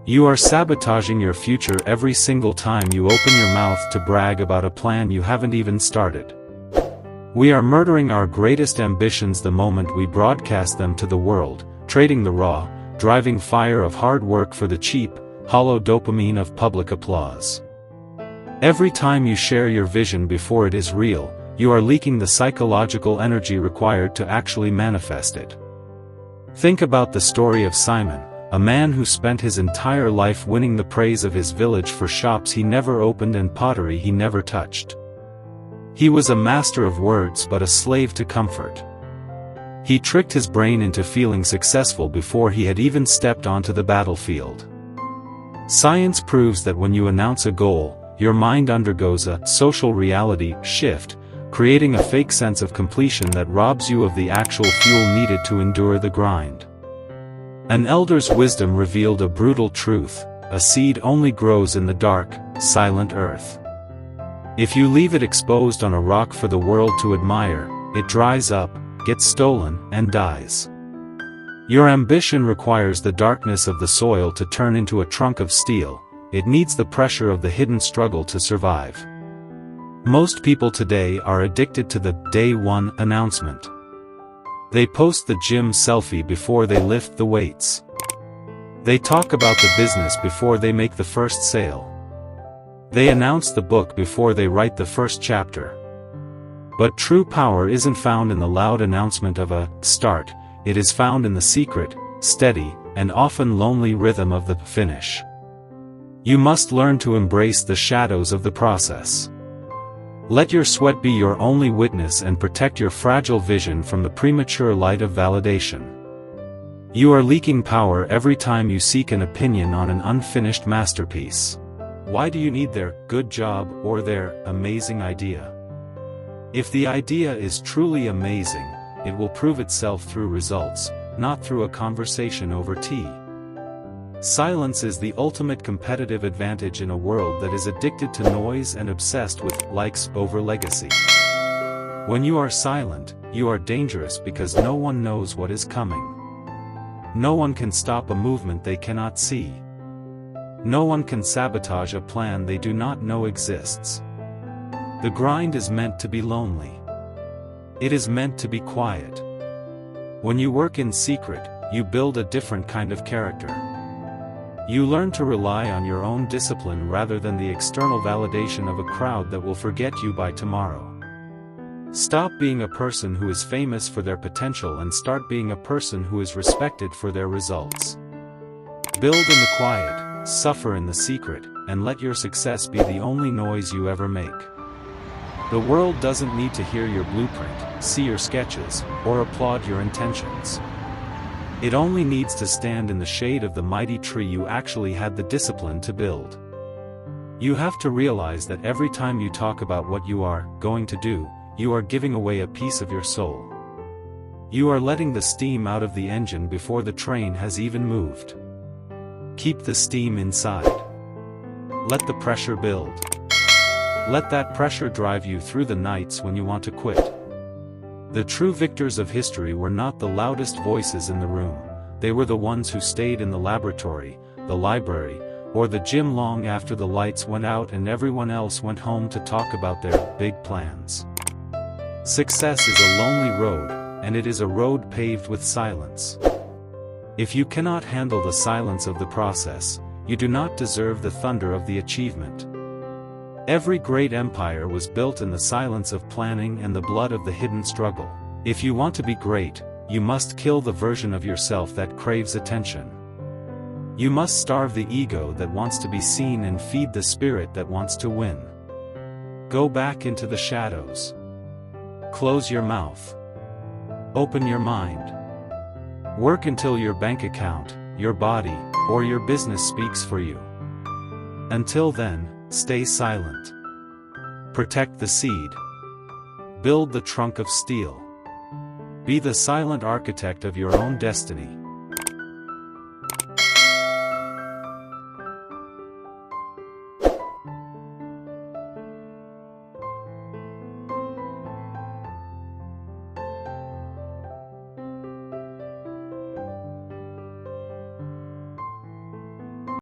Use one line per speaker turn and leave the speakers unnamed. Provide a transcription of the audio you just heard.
You are sabotaging your future every single time you open your mouth to brag about a plan you haven't even started. We are murdering our greatest ambitions the moment we broadcast them to the world, trading the raw, driving fire of hard work for the cheap, hollow dopamine of public applause. Every time you share your vision before it is real, you are leaking the psychological energy required to actually manifest it. Think about the story of Simon, a man who spent his entire life winning the praise of his village for shops he never opened and pottery he never touched. He was a master of words but a slave to comfort. He tricked his brain into feeling successful before he had even stepped onto the battlefield. Science proves that when you announce a goal, your mind undergoes a social reality shift, creating a fake sense of completion that robs you of the actual fuel needed to endure the grind. An elder's wisdom revealed a brutal truth: a seed only grows in the dark, silent earth. If you leave it exposed on a rock for the world to admire, it dries up, gets stolen, and dies. Your ambition requires the darkness of the soil to turn into a trunk of steel. It needs the pressure of the hidden struggle to survive. Most people today are addicted to the day one announcement. They post the gym selfie before they lift the weights. They talk about the business before they make the first sale. They announce the book before they write the first chapter. But true power isn't found in the loud announcement of a start, it is found in the secret, steady, and often lonely rhythm of the finish. You must learn to embrace the shadows of the process. Let your sweat be your only witness and protect your fragile vision from the premature light of validation. You are leaking power every time you seek an opinion on an unfinished masterpiece. Why do you need their good job or their amazing idea? If the idea is truly amazing, it will prove itself through results, not through a conversation over tea. Silence is the ultimate competitive advantage in a world that is addicted to noise and obsessed with likes over legacy. When you are silent, you are dangerous because no one knows what is coming. No one can stop a movement they cannot see. No one can sabotage a plan they do not know exists. The grind is meant to be lonely. It is meant to be quiet. When you work in secret, you build a different kind of character. You learn to rely on your own discipline rather than the external validation of a crowd that will forget you by tomorrow. Stop being a person who is famous for their potential and start being a person who is respected for their results. Build in the quiet, suffer in the secret, and let your success be the only noise you ever make. The world doesn't need to hear your blueprint, see your sketches, or applaud your intentions. It only needs to stand in the shade of the mighty tree you actually had the discipline to build. You have to realize that every time you talk about what you are going to do, you are giving away a piece of your soul. You are letting the steam out of the engine before the train has even moved. Keep the steam inside. Let the pressure build. Let that pressure drive you through the nights when you want to quit. The true victors of history were not the loudest voices in the room, they were the ones who stayed in the laboratory, the library, or the gym long after the lights went out and everyone else went home to talk about their big plans. Success is a lonely road, and it is a road paved with silence. If you cannot handle the silence of the process, you do not deserve the thunder of the achievement. Every great empire was built in the silence of planning and the blood of the hidden struggle. If you want to be great, you must kill the version of yourself that craves attention. You must starve the ego that wants to be seen and feed the spirit that wants to win. Go back into the shadows. Close your mouth. Open your mind. Work until your bank account, your body, or your business speaks for you. Until then, stay silent. Protect the seed. Build the trunk of steel. Be the silent architect of your own destiny.